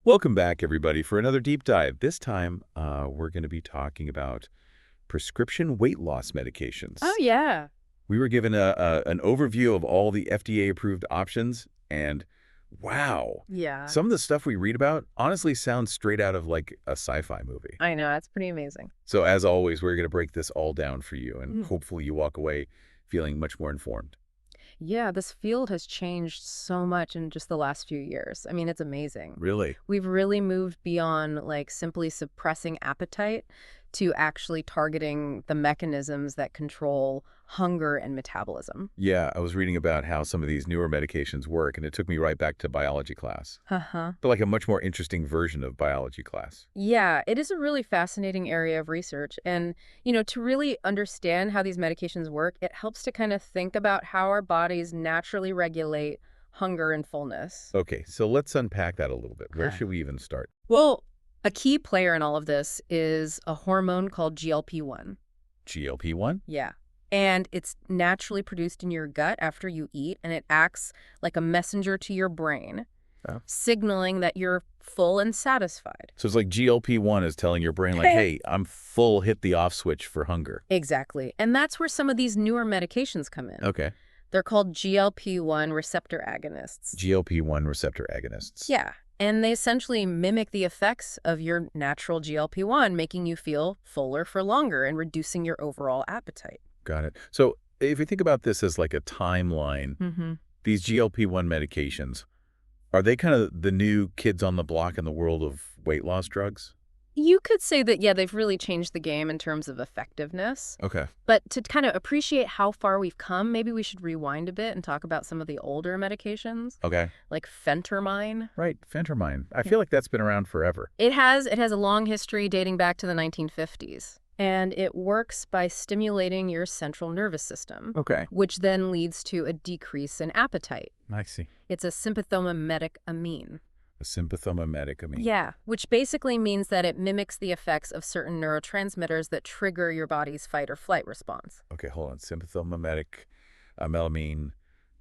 Welcome back, everybody, for another deep dive. This time, we're going to be talking about prescription weight loss medications. Oh, yeah. We were given an overview of all the FDA-approved options, and wow, Yeah. some of the stuff we read about honestly sounds straight out of like a sci-fi movie. I know. That's pretty amazing. So as always, we're going to break this all down for you, and Mm. hopefully you walk away feeling much more informed. Yeah, this field has changed so much in just the last few years. I mean, it's amazing. Really? We've really moved beyond like simply suppressing appetite to actually targeting the mechanisms that control hunger and metabolism. Yeah, I was reading about how some of these newer medications work, and it took me right back to biology class. Uh-huh. But like a much more interesting version of biology class. Yeah, it is a really fascinating area of research. And, to really understand how these medications work, it helps to kind of think about how our bodies naturally regulate hunger and fullness. Okay, so let's unpack that a little bit. Where Okay. should we even start? Well, a key player in all of this is a hormone called GLP-1. GLP-1? Yeah. And it's naturally produced in your gut after you eat, and it acts like a messenger to your brain, Oh. signaling that you're full and satisfied. So it's like GLP-1 is telling your brain like, hey, I'm full, hit the off switch for hunger. Exactly. And that's where some of these newer medications come in. Okay. They're called GLP-1 receptor agonists. GLP-1 receptor agonists. Yeah. And they essentially mimic the effects of your natural GLP-1, making you feel fuller for longer and reducing your overall appetite. Got it. So if you think about this as like a timeline, Mm-hmm. these GLP-1 medications, are they kind of the new kids on the block in the world of weight loss drugs? You could say that, yeah, they've really changed the game in terms of effectiveness. Okay. But to kind of appreciate how far we've come, maybe we should rewind a bit and talk about some of the older medications, Okay. like Phentermine. Right. Phentermine. I feel like that's been around forever. It has a long history dating back to the 1950s. And it works by stimulating your central nervous system, Okay. which then leads to a decrease in appetite. I see. It's a sympathomimetic amine. A sympathomimetic amine. Yeah, which basically means that it mimics the effects of certain neurotransmitters that trigger your body's fight or flight response. Okay, hold on. Sympathomimetic melamine.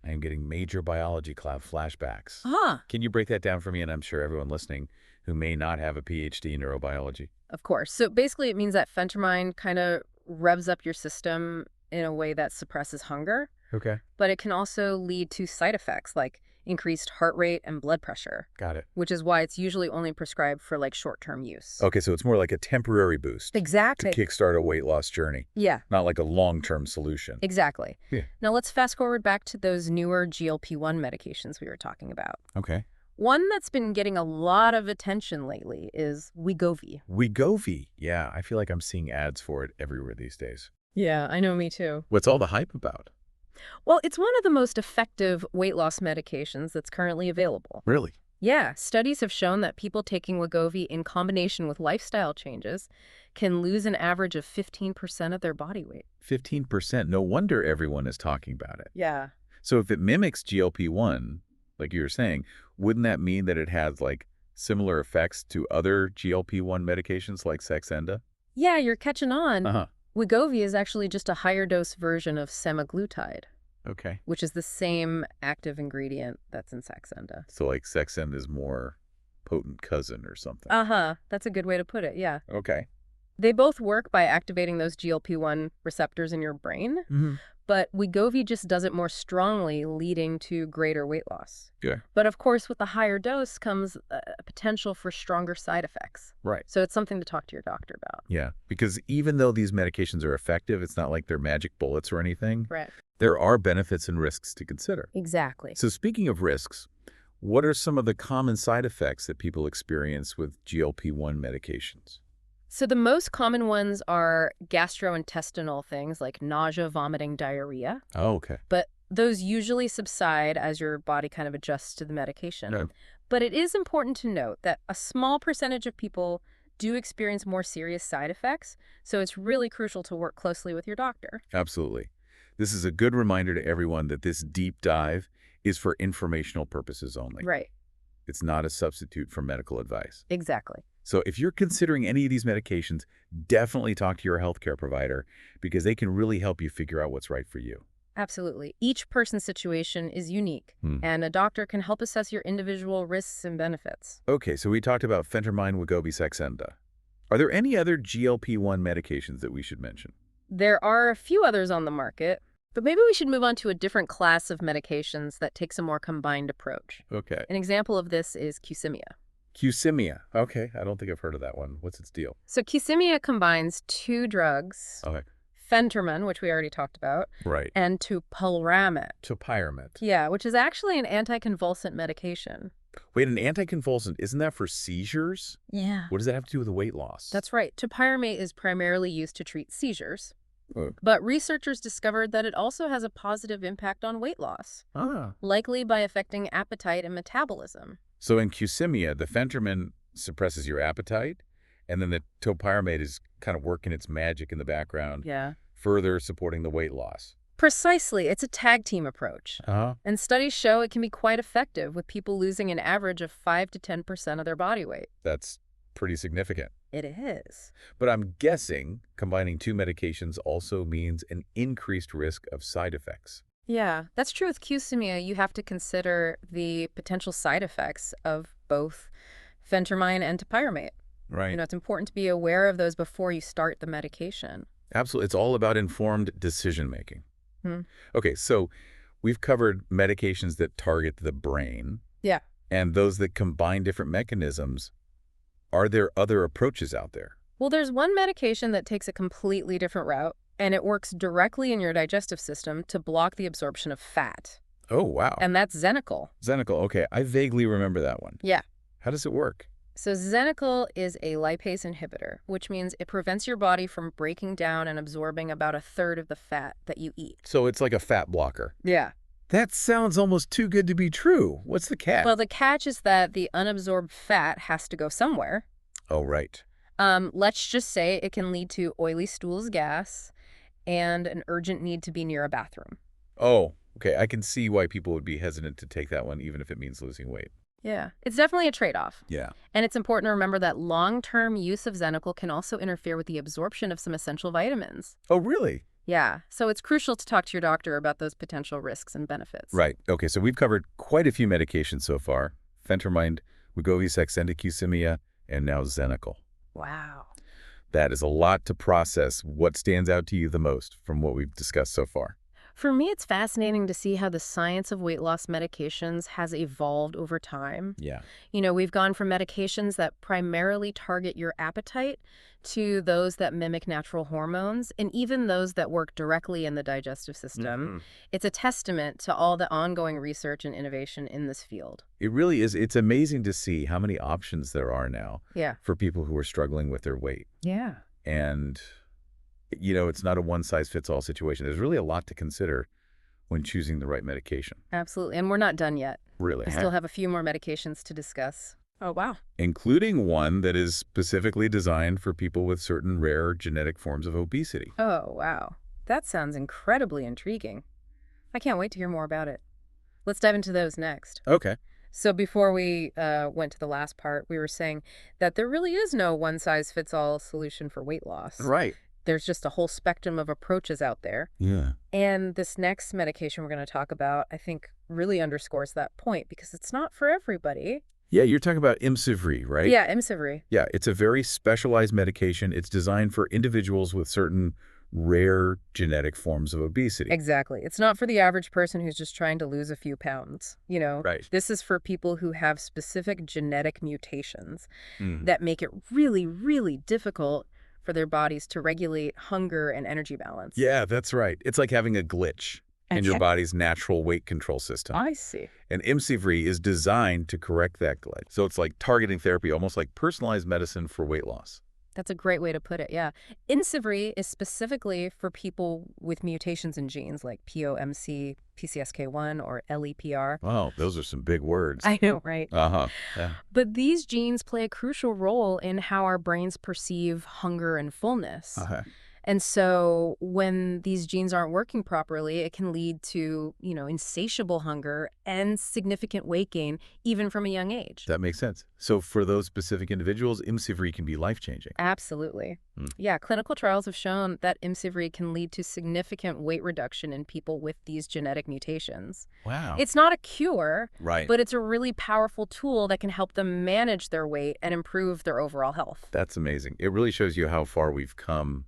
I am getting major biology club flashbacks. Ah, Can you break that down for me? And I'm sure everyone listening who may not have a PhD in neurobiology. of course. So basically it means that Phentermine kind of revs up your system in a way that suppresses hunger, Okay. but it can also lead to side effects like increased heart rate and blood pressure, Got it. which is why it's usually only prescribed for like short-term use. Okay, so it's more like a temporary boost to Exactly. kickstart a weight loss journey, Yeah, not like a long-term solution. exactly. Yeah. Now let's fast forward back to those newer GLP-1 medications we were talking about. Okay. One that's been getting a lot of attention lately is Wegovy. Wegovy. Yeah, I feel like I'm seeing ads for it everywhere these days. Yeah, I know, me too. What's all the hype about? Well, it's one of the most effective weight loss medications that's currently available. Really? Yeah, studies have shown that people taking Wegovy in combination with lifestyle changes can lose an average of 15% of their body weight. 15%. No wonder everyone is talking about it. Yeah. So if it mimics GLP-1, like you were saying, wouldn't that mean that it has like similar effects to other GLP-1 medications like Saxenda? Yeah, you're catching on. Uh-huh. Wegovy is actually just a higher dose version of Semaglutide, Okay. which is the same active ingredient that's in Saxenda. So like Saxenda is more potent cousin or something. Uh-huh. That's a good way to put it, yeah. Okay. They both work by activating those GLP-1 receptors in your brain, Mm-hmm. but Wegovy just does it more strongly, leading to greater weight loss. Yeah. But of course, with the higher dose comes a potential for stronger side effects. Right. So it's something to talk to your doctor about. Yeah. Because even though these medications are effective, it's not like they're magic bullets or anything. Right. There are benefits and risks to consider. Exactly. So speaking of risks, what are some of the common side effects that people experience with GLP-1 medications? So the most common ones are gastrointestinal things like nausea, vomiting, diarrhea. Oh, okay. But those usually subside as your body kind of adjusts to the medication. No. But it is important to note that a small percentage of people do experience more serious side effects, so it's really crucial to work closely with your doctor. Absolutely. This is a good reminder to everyone that this deep dive is for informational purposes only. Right. It's not a substitute for medical advice. Exactly. So if you're considering any of these medications, definitely talk to your healthcare provider because they can really help you figure out what's right for you. Absolutely. Each person's situation is unique, and a doctor can help assess your individual risks and benefits. Okay, so we talked about Phentermine, Wegovy, Saxenda. Are there any other GLP-1 medications that we should mention? There are a few others on the market, but maybe we should move on to a different class of medications that takes a more combined approach. Okay. An example of this is Qsymia. Qsymia. Okay, I don't think I've heard of that one. What's its deal? So Qsymia combines two drugs, Okay. Phentermine, which we already talked about, Right. and Topiramate. Topiramate. Yeah, which is actually an anticonvulsant medication. Wait, an anticonvulsant, isn't that for seizures? Yeah. What does that have to do with the weight loss? That's right. Topiramate is primarily used to treat seizures. Oh. But researchers discovered that it also has a positive impact on weight loss, likely by affecting appetite and metabolism. So in Qsymia, the Phentermine suppresses your appetite, and then the topiramate is kind of working its magic in the background, Yeah. further supporting the weight loss. Precisely. It's a tag team approach. Uh-huh. And studies show it can be quite effective with people losing an average of 5 to 10% of their body weight. That's pretty significant. It is. But I'm guessing combining two medications also means an increased risk of side effects. Yeah, that's true with Qsymia. You have to consider the potential side effects of both Phentermine and Topiramate. Right. You know, it's important to be aware of those before you start the medication. Absolutely. It's all about informed decision-making. Okay, so we've covered medications that target the brain. Yeah. And those that combine different mechanisms. Are there other approaches out there? Well, there's one medication that takes a completely different route, and it works directly in your digestive system to block the absorption of fat. Oh, wow. And that's Xenical. Xenical. Okay, I vaguely remember that one. Yeah. How does it work? So Xenical is a lipase inhibitor, which means it prevents your body from breaking down and absorbing about a third of the fat that you eat. So it's like a fat blocker. Yeah. That sounds almost too good to be true. What's the catch? Well, the catch is that the unabsorbed fat has to go somewhere. Oh, right. Let's just say it can lead to oily stools, gas, and an urgent need to be near a bathroom. Oh, okay. I can see why people would be hesitant to take that one, even if it means losing weight. Yeah. It's definitely a trade-off. Yeah. And it's important to remember that long-term use of Xenical can also interfere with the absorption of some essential vitamins. Oh, really? Yeah. So it's crucial to talk to your doctor about those potential risks and benefits. Right. Okay, so we've covered quite a few medications so far. Phentermine, Wegovy, Saxenda, Qsymia, and now Xenical. Wow. That is a lot to process. What stands out to you the most from what we've discussed so far? For me, it's fascinating to see how the science of weight loss medications has evolved over time. Yeah. You know, we've gone from medications that primarily target your appetite to those that mimic natural hormones and even those that work directly in the digestive system. It's a testament to all the ongoing research and innovation in this field. It really is. It's amazing to see how many options there are now for people who are struggling with their weight. Yeah. And, you know, it's not a one-size-fits-all situation. There's really a lot to consider when choosing the right medication. Absolutely. And we're not done yet. Really? I still have a few more medications to discuss. Oh, wow. Including one that is specifically designed for people with certain rare genetic forms of obesity. Oh, wow. That sounds incredibly intriguing. I can't wait to hear more about it. Let's dive into those next. Okay. So before we went to the last part, we were saying that there really is no one-size-fits-all solution for weight loss. Right. There's just a whole spectrum of approaches out there. Yeah. And this next medication we're going to talk about, I think, really underscores that point because it's not for everybody. Yeah, you're talking about Imcivree, right? Yeah, Imcivree. Yeah, it's a very specialized medication. It's designed for individuals with certain rare genetic forms of obesity. Exactly. It's not for the average person who's just trying to lose a few pounds. You know, Right. This is for people who have specific genetic mutations that make it really, really difficult for their bodies to regulate hunger and energy balance. Yeah, that's right. It's like having a glitch in your body's natural weight control system. I see. And Imcivree is designed to correct that glitch. So it's like targeting therapy, almost like personalized medicine for weight loss. That's a great way to put it, yeah. Imcivree is specifically for people with mutations in genes like POMC, PCSK1, or LEPR. Wow, those are some big words. I know, right? Uh-huh. Yeah. But these genes play a crucial role in how our brains perceive hunger and fullness. And so when these genes aren't working properly, it can lead to, insatiable hunger and significant weight gain, even from a young age. That makes sense. So for those specific individuals, Imcivree can be life-changing. Absolutely. Hmm. Yeah, clinical trials have shown that Imcivree can lead to significant weight reduction in people with these genetic mutations. Wow. It's not a cure, Right. but it's a really powerful tool that can help them manage their weight and improve their overall health. That's amazing. It really shows you how far we've come,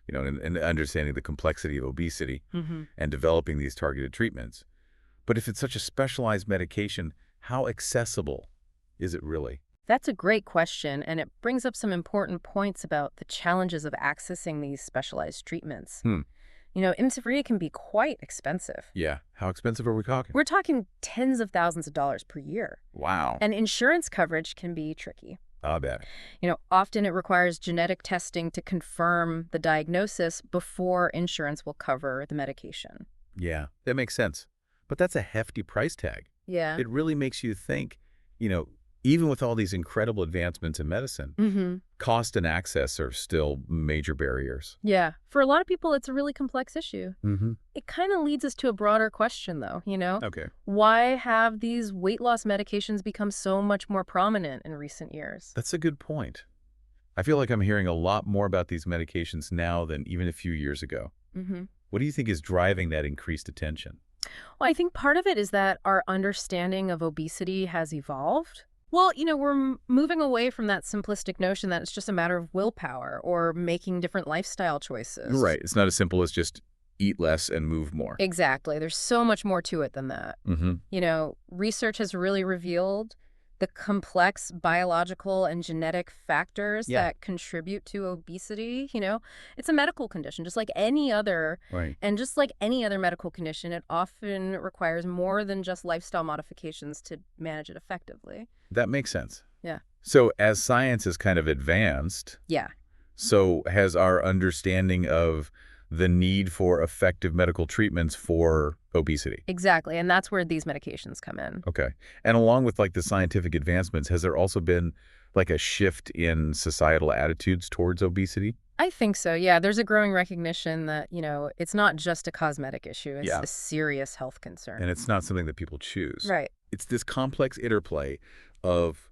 in understanding the complexity of obesity and developing these targeted treatments. But if it's such a specialized medication, how accessible is it really? That's a great question, and it brings up some important points about the challenges of accessing these specialized treatments. Hmm. Imcivree can be quite expensive. Yeah. How expensive are we talking? We're talking tens of thousands of dollars per year. Wow. And insurance coverage can be tricky. I bet. Often it requires genetic testing to confirm the diagnosis before insurance will cover the medication. Yeah, that makes sense. But that's a hefty price tag. Yeah. It really makes you think, even with all these incredible advancements in medicine, cost and access are still major barriers. Yeah. For a lot of people, it's a really complex issue. It kind of leads us to a broader question, though, Okay. Why have these weight loss medications become so much more prominent in recent years? That's a good point. I feel like I'm hearing a lot more about these medications now than even a few years ago. What do you think is driving that increased attention? Well, I think part of it is that our understanding of obesity has evolved. Well, we're moving away from that simplistic notion that it's just a matter of willpower or making different lifestyle choices. Right. It's not as simple as just eat less and move more. Exactly. There's so much more to it than that. Research has really revealed the complex biological and genetic factors that contribute to obesity. It's a medical condition, just like any other. Right. And just like any other medical condition, it often requires more than just lifestyle modifications to manage it effectively. That makes sense. Yeah. So as science has kind of advanced, Yeah. so has our understanding of the need for effective medical treatments for obesity. Exactly. And that's where these medications come in. Okay. And along with the scientific advancements, has there also been a shift in societal attitudes towards obesity? I think so. Yeah. There's a growing recognition that, it's not just a cosmetic issue. It's a serious health concern. And it's not something that people choose. Right. It's this complex interplay of,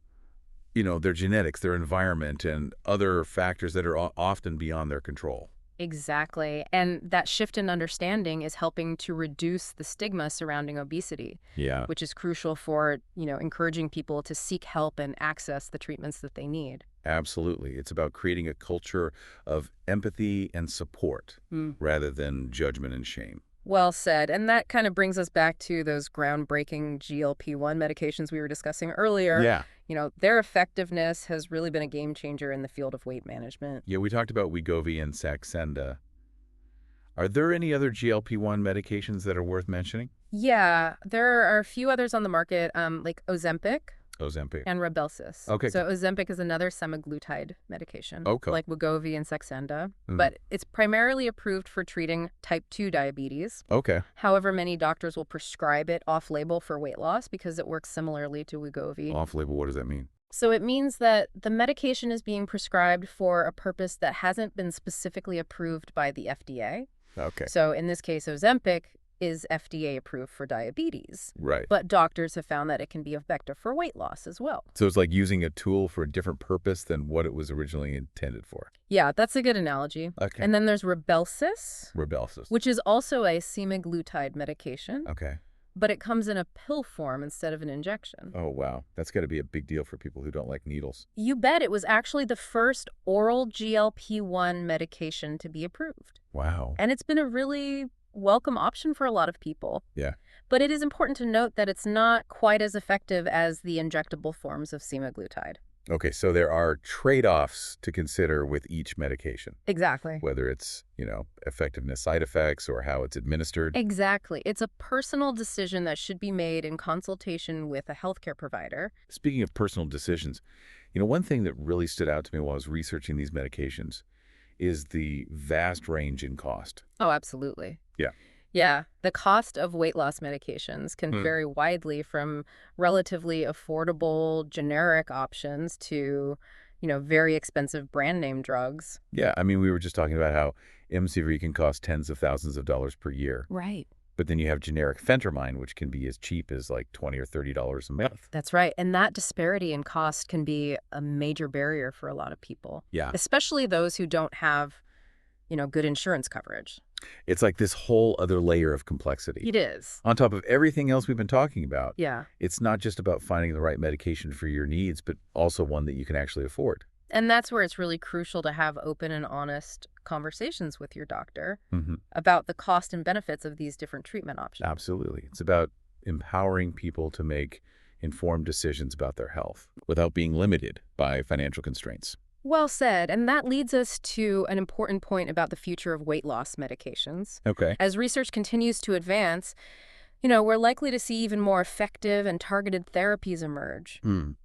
their genetics, their environment, and other factors that are often beyond their control. Exactly. And that shift in understanding is helping to reduce the stigma surrounding obesity. Yeah. Which is crucial for, encouraging people to seek help and access the treatments that they need. Absolutely. It's about creating a culture of empathy and support rather than judgment and shame. Well said. And that kind of brings us back to those groundbreaking GLP-1 medications we were discussing earlier. Yeah. Their effectiveness has really been a game changer in the field of weight management. Yeah, we talked about Wegovy and Saxenda. Are there any other GLP-1 medications that are worth mentioning? Yeah, there are a few others on the market, like Ozempic and Rybelsus. Okay. So Ozempic is another semaglutide medication, like Wegovy and Saxenda, but it's primarily approved for treating type 2 diabetes. Okay. However, many doctors will prescribe it off-label for weight loss because it works similarly to Wegovy. Off-label, what does that mean? So it means that the medication is being prescribed for a purpose that hasn't been specifically approved by the FDA. Okay. So in this case, Ozempic is FDA approved for diabetes. Right. But doctors have found that it can be effective for weight loss as well. So it's like using a tool for a different purpose than what it was originally intended for. Yeah, that's a good analogy. Okay. And then there's Rybelsus, Rybelsus. which is also a semaglutide medication. Okay. But it comes in a pill form instead of an injection. Oh, wow. That's got to be a big deal for people who don't like needles. You bet. It was actually the first oral GLP-1 medication to be approved. Wow. And it's been a really welcome option for a lot of people. Yeah. But it is important to note that it's not quite as effective as the injectable forms of semaglutide. Okay, so there are trade-offs to consider with each medication. Exactly. Whether it's, effectiveness, side effects, or how it's administered. Exactly. It's a personal decision that should be made in consultation with a healthcare provider. Speaking of personal decisions, one thing that really stood out to me while I was researching these medications is the vast range in cost. Oh, absolutely. Yeah. Yeah, the cost of weight loss medications can vary widely from relatively affordable generic options to, very expensive brand name drugs. Yeah, I mean, we were just talking about how Imcivree can cost tens of thousands of dollars per year. Right. But then you have generic Phentermine, which can be as cheap as like $20 or $30 a month. That's right. And that disparity in cost can be a major barrier for a lot of people, Yeah. especially those who don't have, good insurance coverage. It's like this whole other layer of complexity. It is. On top of everything else we've been talking about, Yeah. it's not just about finding the right medication for your needs, but also one that you can actually afford. And that's where it's really crucial to have open and honest conversations with your doctor Mm-hmm. about the cost and benefits of these different treatment options. Absolutely. It's about empowering people to make informed decisions about their health without being limited by financial constraints. Well said. And that leads us to an important point about the future of weight loss medications. Okay. As research continues to advance, we're likely to see even more effective and targeted therapies emerge.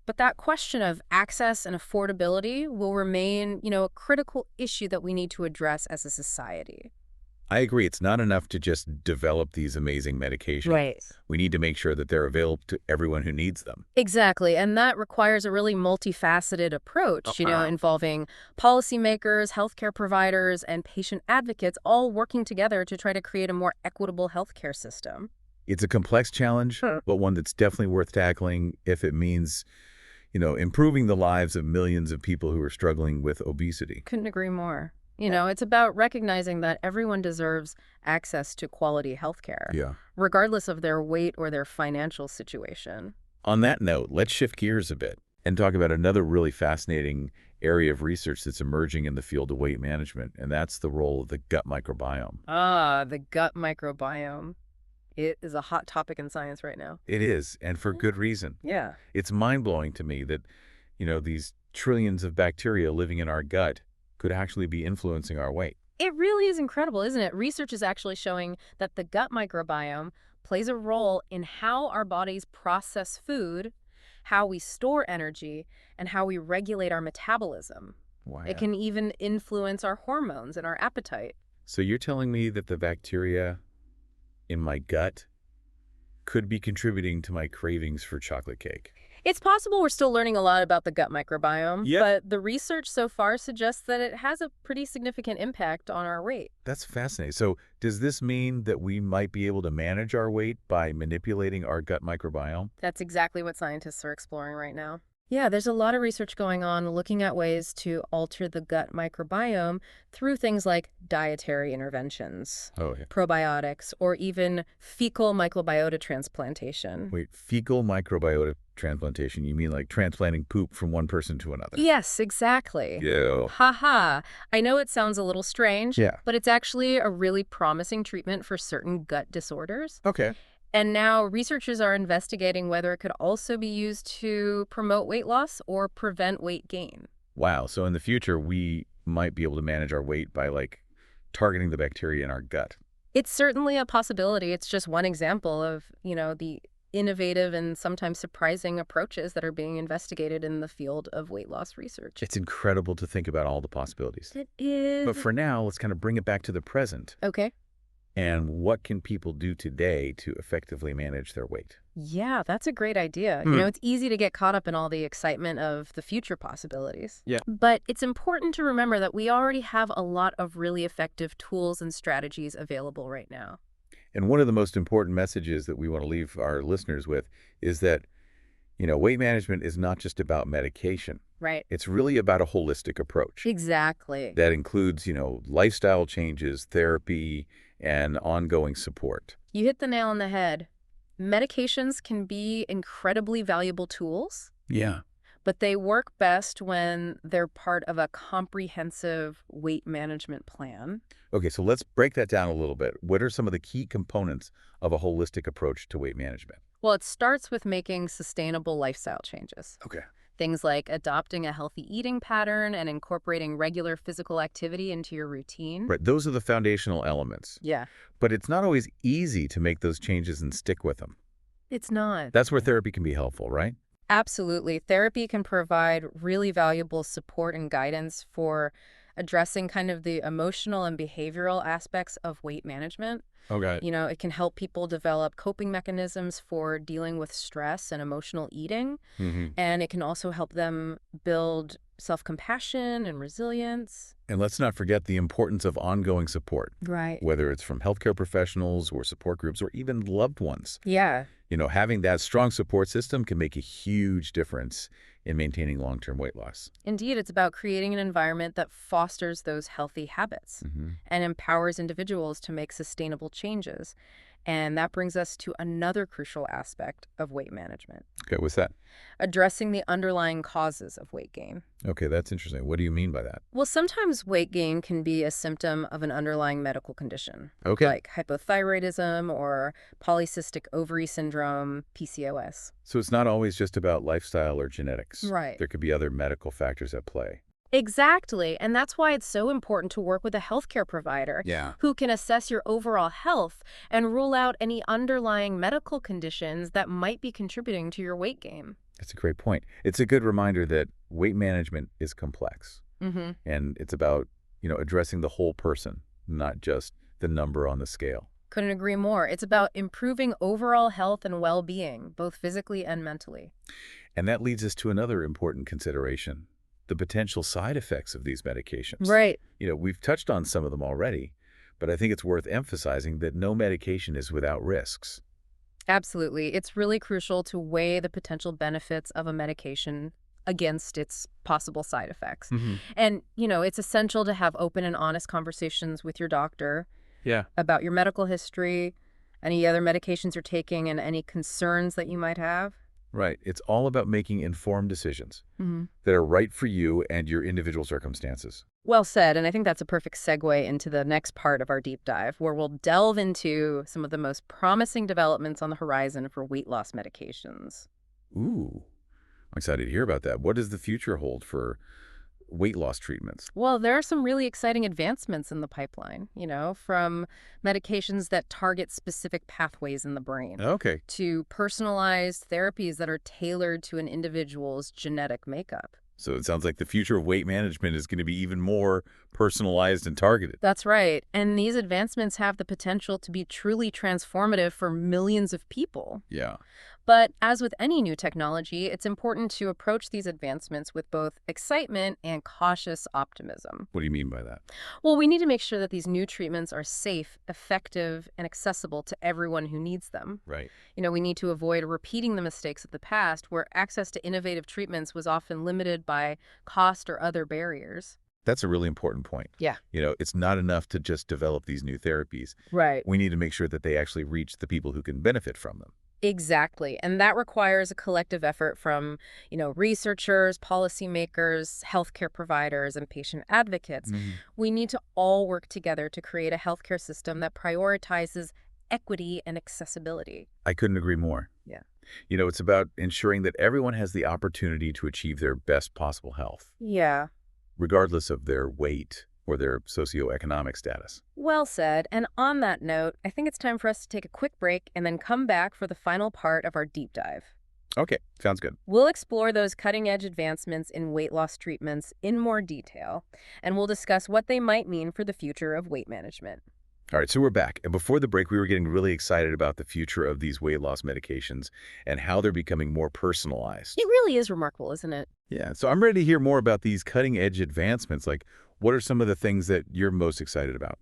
But that question of access and affordability will remain, a critical issue that we need to address as a society. I agree. It's not enough to just develop these amazing medications. Right. We need to make sure that they're available to everyone who needs them. Exactly. And that requires a really multifaceted approach, involving policymakers, healthcare providers, and patient advocates all working together to try to create a more equitable healthcare system. It's a complex challenge, but one that's definitely worth tackling if it means, improving the lives of millions of people who are struggling with obesity. Couldn't agree more. It's about recognizing that everyone deserves access to quality healthcare, Yeah. regardless of their weight or their financial situation. On that note, let's shift gears a bit and talk about another really fascinating area of research that's emerging in the field of weight management, and that's the role of the gut microbiome. The gut microbiome. It is a hot topic in science right now. It is, and for good reason. Yeah. It's mind-blowing to me that, these trillions of bacteria living in our gut could actually be influencing our weight. It really is incredible, isn't it? Research is actually showing that the gut microbiome plays a role in how our bodies process food, how we store energy, and how we regulate our metabolism. Wow. It can even influence our hormones and our appetite. So you're telling me that the bacteria in my gut could be contributing to my cravings for chocolate cake? It's possible we're still learning a lot about the gut microbiome, Yep. but the research so far suggests that it has a pretty significant impact on our weight. That's fascinating. So does this mean that we might be able to manage our weight by manipulating our gut microbiome? That's exactly what scientists are exploring right now. Yeah, there's a lot of research going on looking at ways to alter the gut microbiome through things like dietary interventions, Oh, yeah. probiotics, or even fecal microbiota transplantation. Wait, fecal microbiota transplantation? You mean like transplanting poop from one person to another? Yes, exactly. Yeah. Haha. I know it sounds a little strange, Yeah. but it's actually a really promising treatment for certain gut disorders. Okay. And now researchers are investigating whether it could also be used to promote weight loss or prevent weight gain. Wow. So in the future, we might be able to manage our weight by targeting the bacteria in our gut. It's certainly a possibility. It's just one example of, the innovative and sometimes surprising approaches that are being investigated in the field of weight loss research. It's incredible to think about all the possibilities. It is. But for now, let's kind of bring it back to the present. Okay. And what can people do today to effectively manage their weight? Yeah, that's a great idea. It's easy to get caught up in all the excitement of the future possibilities. Yeah. But it's important to remember that we already have a lot of really effective tools and strategies available right now. And one of the most important messages that we want to leave our listeners with is that, weight management is not just about medication. Right. It's really about a holistic approach. Exactly. That includes, lifestyle changes, therapy, and ongoing support. You hit the nail on the head. Medications can be incredibly valuable tools. Yeah. But they work best when they're part of a comprehensive weight management plan. Okay, so let's break that down a little bit. What are some of the key components of a holistic approach to weight management? Well, it starts with making sustainable lifestyle changes. Okay. Things like adopting a healthy eating pattern and incorporating regular physical activity into your routine. Right, those are the foundational elements. Yeah. But it's not always easy to make those changes and stick with them. It's not. That's where therapy can be helpful, right? Absolutely. Therapy can provide really valuable support and guidance for addressing kind of the emotional and behavioral aspects of weight management. Okay. It can help people develop coping mechanisms for dealing with stress and emotional eating. Mm-hmm. And it can also help them build self-compassion and resilience. And let's not forget the importance of ongoing support, Right. whether it's from healthcare professionals or support groups or even loved ones. Yeah. Having that strong support system can make a huge difference in maintaining long-term weight loss. Indeed, it's about creating an environment that fosters those healthy habits and empowers individuals to make sustainable changes. And that brings us to another crucial aspect of weight management, Okay, what's that? addressing the underlying causes of weight gain. Okay, that's interesting. What do you mean by that? Well, sometimes weight gain can be a symptom of an underlying medical condition, Okay. like hypothyroidism or polycystic ovary syndrome, PCOS. So it's not always just about lifestyle or genetics. Right. There could be other medical factors at play. Exactly. And that's why it's so important to work with a healthcare provider Yeah. who can assess your overall health and rule out any underlying medical conditions that might be contributing to your weight gain. That's a great point. It's a good reminder that weight management is complex. And it's about, addressing the whole person, not just the number on the scale. Couldn't agree more. It's about improving overall health and well-being, both physically and mentally. And that leads us to another important consideration, the potential side effects of these medications. Right. We've touched on some of them already, but I think it's worth emphasizing that no medication is without risks. Absolutely. It's really crucial to weigh the potential benefits of a medication against its possible side effects. And, it's essential to have open and honest conversations with your doctor about your medical history, any other medications you're taking, and any concerns that you might have. Right. It's all about making informed decisions that are right for you and your individual circumstances. Well said, and I think that's a perfect segue into the next part of our deep dive, where we'll delve into some of the most promising developments on the horizon for weight loss medications. Ooh, I'm excited to hear about that. What does the future hold for weight loss treatments? Well, there are some really exciting advancements in the pipeline, from medications that target specific pathways in the brain Okay. to personalized therapies that are tailored to an individual's genetic makeup. So it sounds like the future of weight management is going to be even more personalized and targeted. That's right. And these advancements have the potential to be truly transformative for millions of people. Yeah. But as with any new technology, it's important to approach these advancements with both excitement and cautious optimism. What do you mean by that? Well, we need to make sure that these new treatments are safe, effective, and accessible to everyone who needs them. Right. We need to avoid repeating the mistakes of the past where access to innovative treatments was often limited by cost or other barriers. That's a really important point. Yeah. It's not enough to just develop these new therapies. Right. We need to make sure that they actually reach the people who can benefit from them. Exactly. And that requires a collective effort from, researchers, policymakers, healthcare providers, and patient advocates. We need to all work together to create a healthcare system that prioritizes equity and accessibility. I couldn't agree more. Yeah. It's about ensuring that everyone has the opportunity to achieve their best possible health, Yeah. regardless of their weight or their socioeconomic status. Well said. And on that note, I think it's time for us to take a quick break and then come back for the final part of our deep dive. Okay, sounds good. We'll explore those cutting-edge advancements in weight loss treatments in more detail, and we'll discuss what they might mean for the future of weight management. All right, so we're back. And before the break, we were getting really excited about the future of these weight loss medications and how they're becoming more personalized. It really is remarkable, isn't it? Yeah, so I'm ready to hear more about these cutting-edge advancements. Like, what are some of the things that you're most excited about?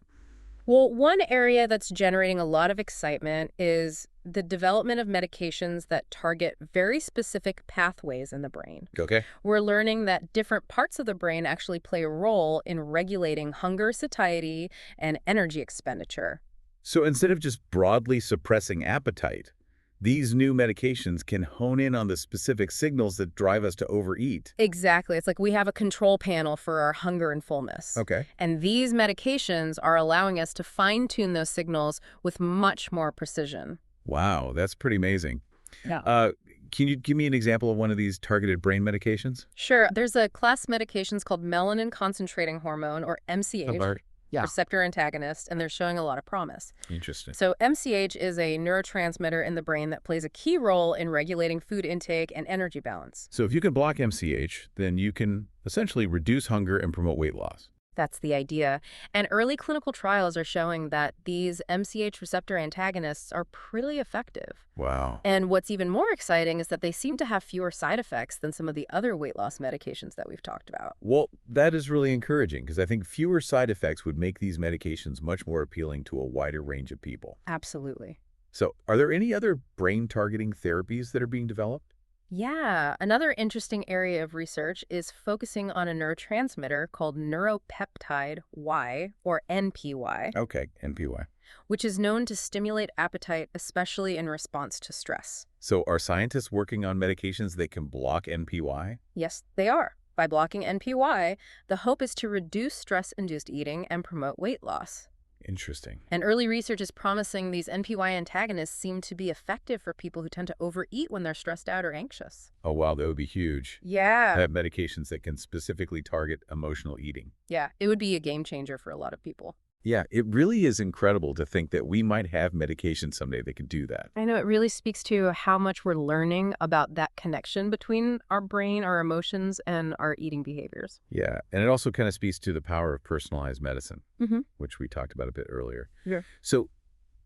Well, one area that's generating a lot of excitement is the development of medications that target very specific pathways in the brain. Okay. We're learning that different parts of the brain actually play a role in regulating hunger, satiety, and energy expenditure. So instead of just broadly suppressing appetite, these new medications can hone in on the specific signals that drive us to overeat. Exactly. It's like we have a control panel for our hunger and fullness. Okay. And these medications are allowing us to fine-tune those signals with much more precision. Wow, that's pretty amazing. Yeah. Can you give me an example of one of these targeted brain medications? Sure. There's a class of medications called melanin concentrating hormone, or MCH. Yeah. Receptor antagonist, and they're showing a lot of promise. Interesting. So MCH is a neurotransmitter in the brain that plays a key role in regulating food intake and energy balance. So if you can block MCH, then you can essentially reduce hunger and promote weight loss. That's the idea. And early clinical trials are showing that these MCH receptor antagonists are pretty effective. Wow. And what's even more exciting is that they seem to have fewer side effects than some of the other weight loss medications that we've talked about. Well, that is really encouraging because I think fewer side effects would make these medications much more appealing to a wider range of people. Absolutely. So, are there any other brain-targeting therapies that are being developed? Yeah, another interesting area of research is focusing on a neurotransmitter called neuropeptide Y, or NPY, Okay, NPY. which is known to stimulate appetite, especially in response to stress. So, are scientists working on medications that can block NPY? Yes, they are. By blocking NPY, the hope is to reduce stress-induced eating and promote weight loss. Interesting. And early research is promising these NPY antagonists seem to be effective for people who tend to overeat when they're stressed out or anxious. Oh, wow, that would be huge. Yeah. Have medications that can specifically target emotional eating. Yeah, it would be a game changer for a lot of people. Yeah, it really is incredible to think that we might have medication someday that could do that. I know it really speaks to how much we're learning about that connection between our brain, our emotions, and our eating behaviors. Yeah, and it also kind of speaks to the power of personalized medicine, Mm-hmm. which we talked about a bit earlier. Yeah. So,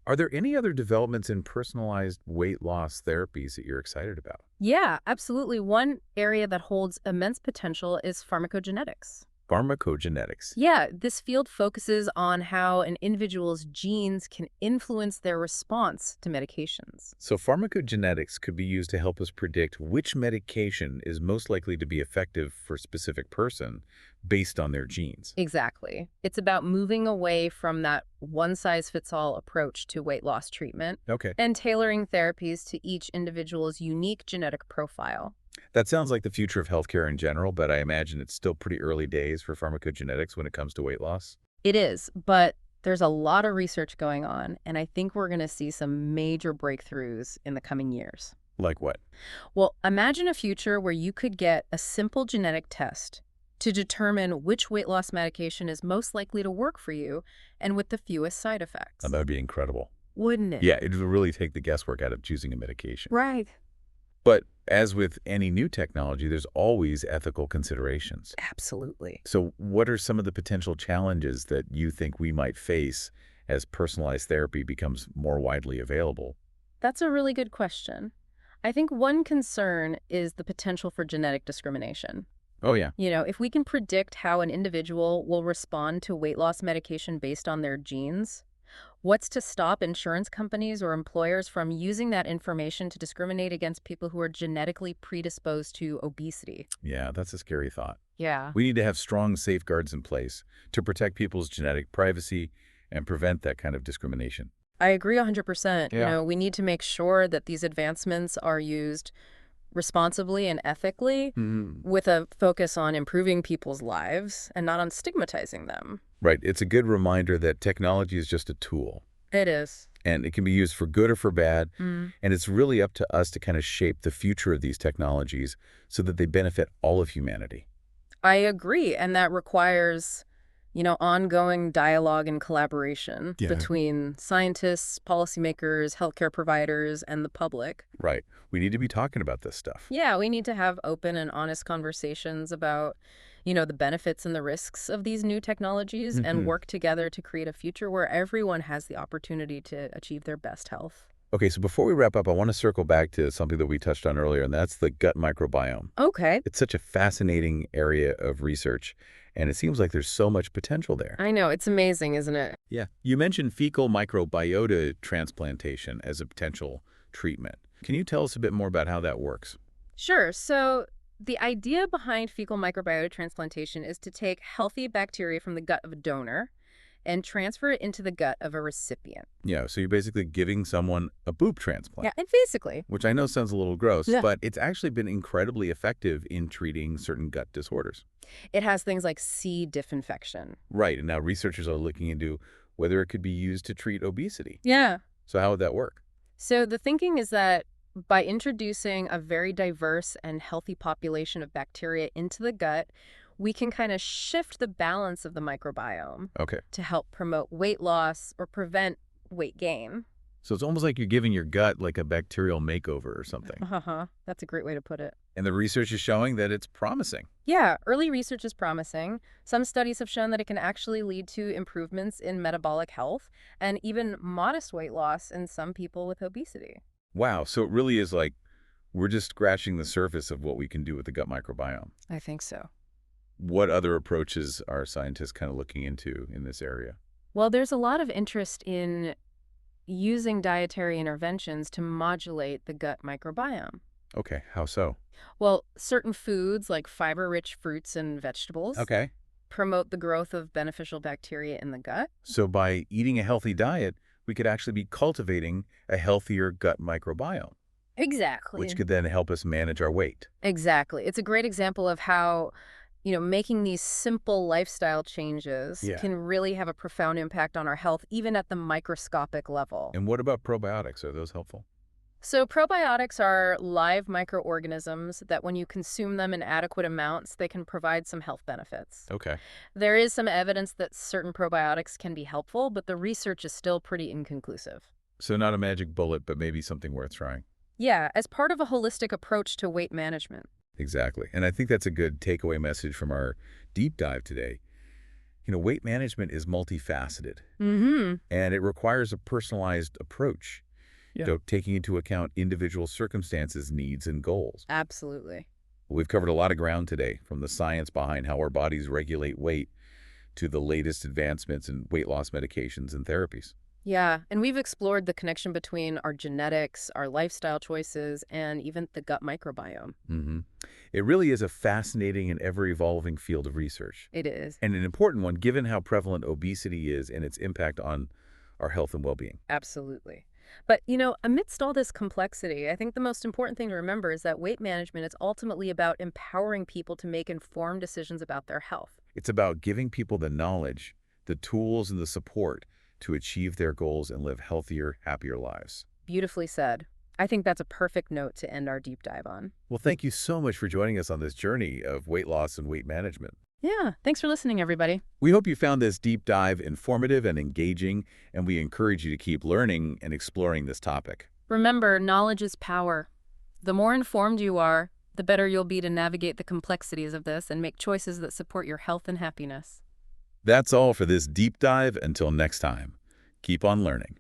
are there any other developments in personalized weight loss therapies that you're excited about? Yeah, absolutely. One area that holds immense potential is pharmacogenetics. Pharmacogenetics. Yeah, this field focuses on how an individual's genes can influence their response to medications. So pharmacogenetics could be used to help us predict which medication is most likely to be effective for a specific person based on their genes. Exactly. It's about moving away from that one-size-fits-all approach to weight loss treatment Okay. and tailoring therapies to each individual's unique genetic profile. That sounds like the future of healthcare in general, but I imagine it's still pretty early days for pharmacogenetics when it comes to weight loss. It is, but there's a lot of research going on, and I think we're going to see some major breakthroughs in the coming years. Like what? Well, imagine a future where you could get a simple genetic test to determine which weight loss medication is most likely to work for you and with the fewest side effects. Oh, that would be incredible. Wouldn't it? Yeah, it would really take the guesswork out of choosing a medication. Right. But as with any new technology, there's always ethical considerations. Absolutely. So what are some of the potential challenges that you think we might face as personalized therapy becomes more widely available? That's a really good question. I think one concern is the potential for genetic discrimination. Oh, yeah. If we can predict how an individual will respond to weight loss medication based on their genes, what's to stop insurance companies or employers from using that information to discriminate against people who are genetically predisposed to obesity? Yeah, that's a scary thought. Yeah. We need to have strong safeguards in place to protect people's genetic privacy and prevent that kind of discrimination. I agree 100%. Yeah. We need to make sure that these advancements are used responsibly and ethically with a focus on improving people's lives and not on stigmatizing them. Right. It's a good reminder that technology is just a tool. It is. And it can be used for good or for bad. Mm. And it's really up to us to kind of shape the future of these technologies so that they benefit all of humanity. I agree. And that requires, ongoing dialogue and collaboration between scientists, policymakers, healthcare providers, and the public. Right. We need to be talking about this stuff. Yeah, we need to have open and honest conversations about, the benefits and the risks of these new technologies and work together to create a future where everyone has the opportunity to achieve their best health. Okay, so before we wrap up, I want to circle back to something that we touched on earlier, and that's the gut microbiome. Okay. It's such a fascinating area of research, and it seems like there's so much potential there. I know. It's amazing, isn't it? Yeah. You mentioned fecal microbiota transplantation as a potential treatment. Can you tell us a bit more about how that works? Sure. So the idea behind fecal microbiota transplantation is to take healthy bacteria from the gut of a donor and transfer it into the gut of a recipient. Yeah, so you're basically giving someone a boob transplant. Yeah, and basically. Which I know sounds a little gross, Yeah. but it's actually been incredibly effective in treating certain gut disorders. It has things like C. diff infection. Right, and now researchers are looking into whether it could be used to treat obesity. Yeah. So how would that work? So the thinking is that by introducing a very diverse and healthy population of bacteria into the gut, we can kind of shift the balance of the microbiome Okay. to help promote weight loss or prevent weight gain. So it's almost like you're giving your gut like a bacterial makeover or something. Uh-huh. That's a great way to put it. And the research is showing that it's promising. Yeah, early research is promising. Some studies have shown that it can actually lead to improvements in metabolic health and even modest weight loss in some people with obesity. Wow, so it really is like we're just scratching the surface of what we can do with the gut microbiome. I think so. What other approaches are scientists kind of looking into in this area? Well, there's a lot of interest in using dietary interventions to modulate the gut microbiome. Okay, how so? Well, certain foods like fiber-rich fruits and vegetables Okay. promote the growth of beneficial bacteria in the gut. So by eating a healthy diet, we could actually be cultivating a healthier gut microbiome, which Exactly. could then help us manage our weight. Exactly. It's a great example of how, making these simple lifestyle changes Yeah. can really have a profound impact on our health, even at the microscopic level. And what about probiotics? Are those helpful? So probiotics are live microorganisms that when you consume them in adequate amounts, they can provide some health benefits. Okay. There is some evidence that certain probiotics can be helpful, but the research is still pretty inconclusive. So not a magic bullet, but maybe something worth trying. Yeah, as part of a holistic approach to weight management. Exactly. And I think that's a good takeaway message from our deep dive today. Weight management is multifaceted, Mm-hmm. and it requires a personalized approach, Yeah. taking into account individual circumstances, needs, and goals. Absolutely. We've covered a lot of ground today, from the science behind how our bodies regulate weight to the latest advancements in weight loss medications and therapies. Yeah, and we've explored the connection between our genetics, our lifestyle choices, and even the gut microbiome. It really is a fascinating and ever-evolving field of research, It is. and an important one given how prevalent obesity is and its impact on our health and well-being. Absolutely. But, amidst all this complexity, I think the most important thing to remember is that weight management is ultimately about empowering people to make informed decisions about their health. It's about giving people the knowledge, the tools, and the support to achieve their goals and live healthier, happier lives. Beautifully said. I think that's a perfect note to end our deep dive on. Well, thank you so much for joining us on this journey of weight loss and weight management. Yeah, thanks for listening, everybody. We hope you found this deep dive informative and engaging, and we encourage you to keep learning and exploring this topic. Remember, knowledge is power. The more informed you are, the better you'll be to navigate the complexities of this and make choices that support your health and happiness. That's all for this deep dive. Until next time, keep on learning.